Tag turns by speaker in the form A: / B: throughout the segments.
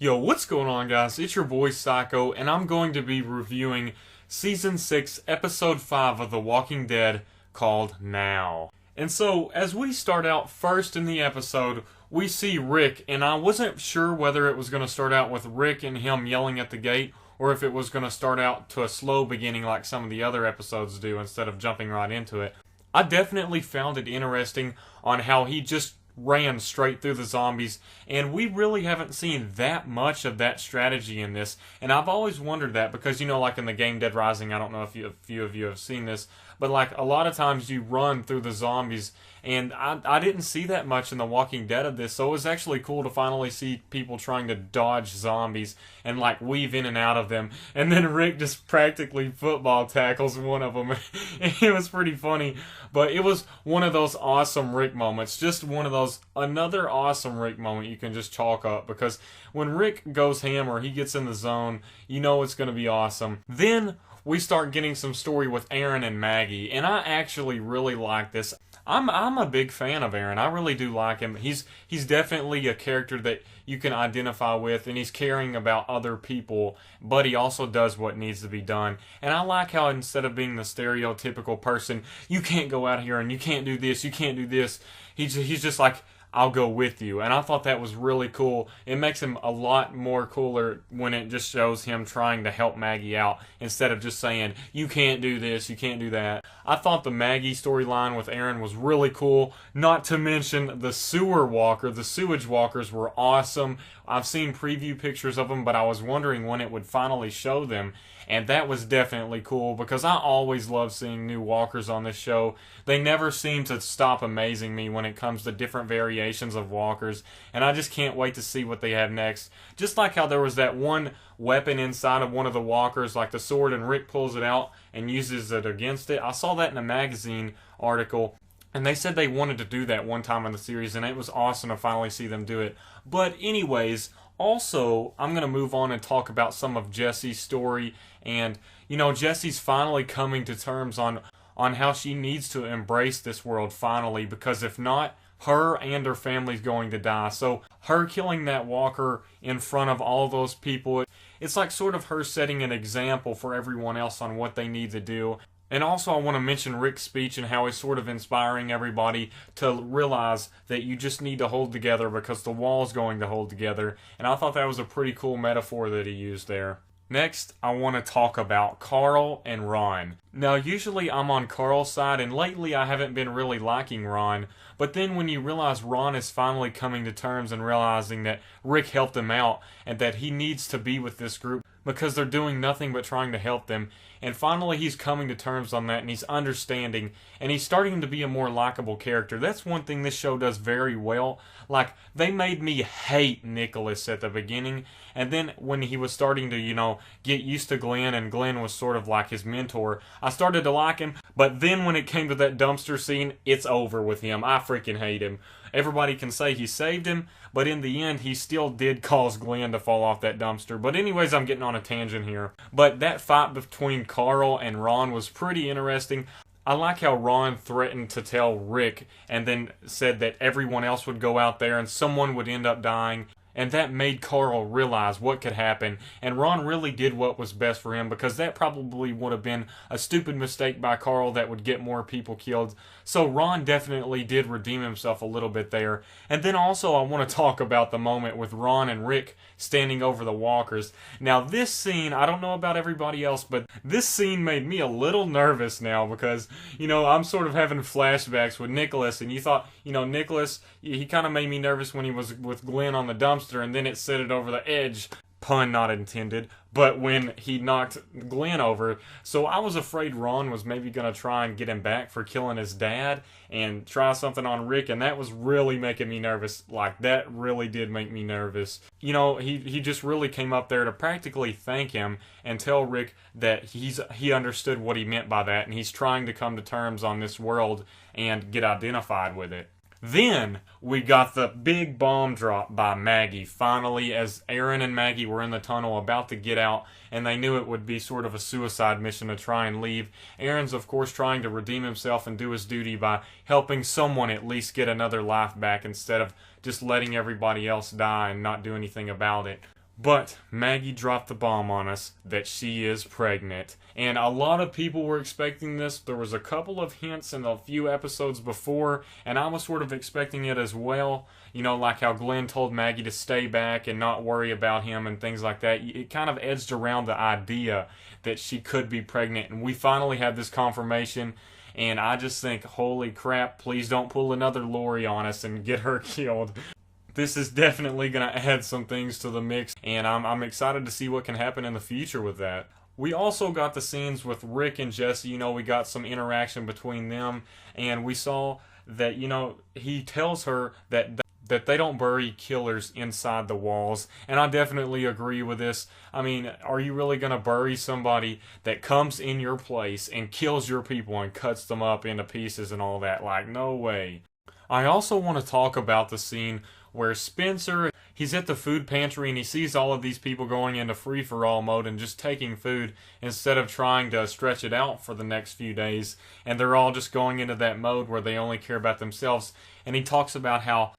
A: Yo, what's going on, guys? It's your boy Psycho, and I'm going to be reviewing Season 6, Episode 5 of The Walking Dead, called Now. And so, as we start out first in the episode, we see Rick, and I wasn't sure whether it was going to start out with Rick and him yelling at the gate, or if it was going to start out to a slow beginning like some of the other episodes do instead of jumping right into it. I definitely found it interesting on how he just ran straight through the zombies, and we really haven't seen that much of that strategy in this. And I've always wondered that because, like in the game Dead Rising, I don't know if a few of you have seen this, but like a lot of times you run through the zombies, and I didn't see that much in The Walking Dead of this, so it was actually cool to finally see people trying to dodge zombies and like weave in and out of them, and then Rick just practically football tackles one of them. It was pretty funny, but it was one of those awesome Rick moments, just one of those, another awesome Rick moment you can just chalk up, because when Rick goes ham or he gets in the zone, you know it's going to be awesome. Then we start getting some story with Aaron and Maggie, and I actually really like this. I'm a big fan of Aaron. I really do like him. He's definitely a character that you can identify with, and he's caring about other people, but he also does what needs to be done. And I like how instead of being the stereotypical person, you can't go out here and you can't do this, you can't do this, he's just like, I'll go with you. And I thought that was really cool. It makes him a lot more cooler when it just shows him trying to help Maggie out instead of just saying, you can't do this, you can't do that. I thought the Maggie storyline with Aaron was really cool. Not to mention the sewage walkers were awesome. I've seen preview pictures of them, but I was wondering when it would finally show them. And that was definitely cool because I always love seeing new walkers on this show. They never seem to stop amazing me when it comes to different variations of walkers, and I just can't wait to see what they have next. Just like how there was that one weapon inside of one of the walkers, like the sword, and Rick pulls it out and uses it against it. I saw that in a magazine article, and they said they wanted to do that one time in the series, and it was awesome to finally see them do it. But anyways, also, I'm going to move on and talk about some of Jesse's story. And, Jesse's finally coming to terms on how she needs to embrace this world finally. Because if not, her and her family's going to die. So her killing that walker in front of all those people, it's like sort of her setting an example for everyone else on what they need to do. And also I want to mention Rick's speech and how he's sort of inspiring everybody to realize that you just need to hold together because the wall's going to hold together. And I thought that was a pretty cool metaphor that he used there. Next, I want to talk about Carl and Ron. Now, usually I'm on Carl's side, and lately I haven't been really liking Ron. But then when you realize Ron is finally coming to terms and realizing that Rick helped him out and that he needs to be with this group because they're doing nothing but trying to help them, and finally he's coming to terms on that, and he's understanding, and he's starting to be a more likable character. That's one thing this show does very well. Like, they made me hate Nicholas at the beginning, and then when he was starting to, get used to Glenn, and Glenn was sort of like his mentor, I started to like him. But then when it came to that dumpster scene, it's over with him. I freaking hate him. Everybody can say he saved him, but in the end, he still did cause Glenn to fall off that dumpster. But anyways, I'm getting on a tangent here. But that fight between Carl and Ron was pretty interesting. I like how Ron threatened to tell Rick and then said that everyone else would go out there and someone would end up dying. And that made Carl realize what could happen. And Ron really did what was best for him, because that probably would have been a stupid mistake by Carl that would get more people killed. So Ron definitely did redeem himself a little bit there. And then also I want to talk about the moment with Ron and Rick standing over the walkers. Now this scene, I don't know about everybody else, but this scene made me a little nervous now because, I'm sort of having flashbacks with Nicholas. And you thought, Nicholas, he kind of made me nervous when he was with Glenn on the dumpster, and then it set it over the edge. Pun not intended. But when he knocked Glenn over, so I was afraid Ron was maybe going to try and get him back for killing his dad and try something on Rick, and that was really making me nervous. Like, that really did make me nervous. He just really came up there to practically thank him and tell Rick that he understood what he meant by that, and he's trying to come to terms on this world and get identified with it. Then we got the big bomb drop by Maggie, finally, as Aaron and Maggie were in the tunnel about to get out, and they knew it would be sort of a suicide mission to try and leave. Aaron's, of course, trying to redeem himself and do his duty by helping someone at least get another life back instead of just letting everybody else die and not do anything about it. But Maggie dropped the bomb on us that she is pregnant. And a lot of people were expecting this. There was a couple of hints in a few episodes before, and I was sort of expecting it as well. You know, like how Glenn told Maggie to stay back and not worry about him and things like that. It kind of edged around the idea that she could be pregnant. And we finally have this confirmation. And I just think, holy crap, please don't pull another Lori on us and get her killed. This is definitely going to add some things to the mix, and I'm excited to see what can happen in the future with that. We also got the scenes with Rick and Jesse. You know, we got some interaction between them, and we saw that, you know, he tells her that they don't bury killers inside the walls, and I definitely agree with this. I mean, are you really going to bury somebody that comes in your place and kills your people and cuts them up into pieces and all that? Like, no way. I also want to talk about the scene where Spencer, he's at the food pantry and he sees all of these people going into free-for-all mode and just taking food instead of trying to stretch it out for the next few days. And they're all just going into that mode where they only care about themselves. And he talks about how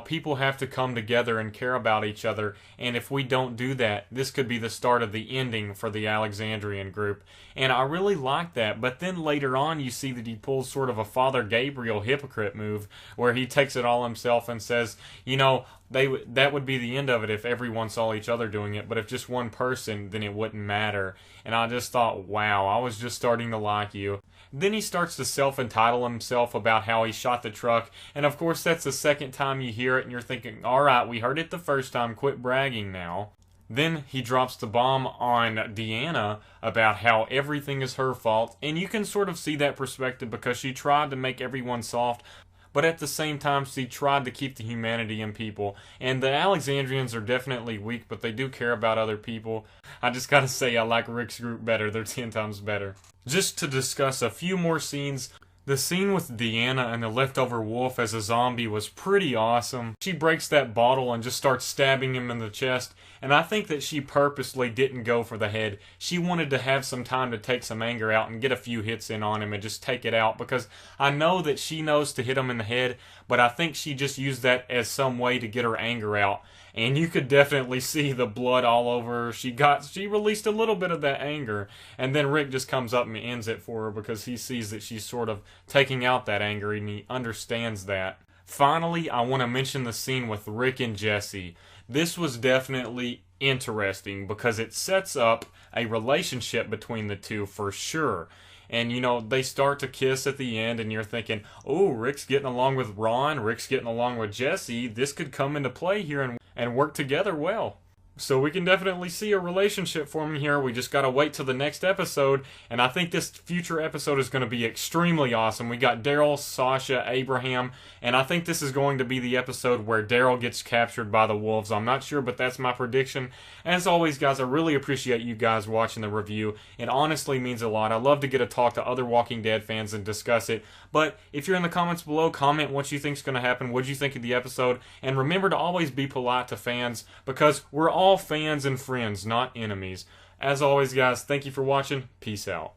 A: people have to come together and care about each other, and if we don't do that, this could be the start of the ending for the Alexandrian group. And I really like that, but then later on you see that he pulls sort of a Father Gabriel hypocrite move, where he takes it all himself and says, you know, that would be the end of it if everyone saw each other doing it, but if just one person, then it wouldn't matter. And I just thought, wow, I was just starting to like you. Then he starts to self-entitle himself about how he shot the truck, and of course that's the second time you hear it and you're thinking, alright, we heard it the first time, quit bragging now. Then he drops the bomb on Deanna about how everything is her fault, and you can sort of see that perspective because she tried to make everyone soft, but at the same time she tried to keep the humanity in people. And the Alexandrians are definitely weak, but they do care about other people. I just gotta say, I like Rick's group better. They're 10 times better. Just to discuss a few more scenes, the scene with Deanna and the leftover wolf as a zombie was pretty awesome. She breaks that bottle and just starts stabbing him in the chest, and I think that she purposely didn't go for the head. She wanted to have some time to take some anger out and get a few hits in on him and just take it out, because I know that she knows to hit him in the head, but I think she just used that as some way to get her anger out. And you could definitely see the blood all over her. She released a little bit of that anger. And then Rick just comes up and ends it for her because he sees that she's sort of taking out that anger and he understands that. Finally, I want to mention the scene with Rick and Jesse. This was definitely interesting because it sets up a relationship between the two for sure. And, you know, they start to kiss at the end, and you're thinking, oh, Rick's getting along with Ron, Rick's getting along with Jesse. This could come into play here and work together well. So we can definitely see a relationship forming here. We just gotta wait till the next episode, and I think this future episode is going to be extremely awesome. We got Daryl, Sasha, Abraham, and I think this is going to be the episode where Daryl gets captured by the wolves. I'm not sure, but that's my prediction. As always, guys, I really appreciate you guys watching the review. It honestly means a lot. I love to get to talk to other Walking Dead fans and discuss it. But if you're in the comments below, comment what you think is going to happen, what you think of the episode, and remember to always be polite to fans, because we're all fans and friends, not enemies. As always, guys, thank you for watching. Peace out.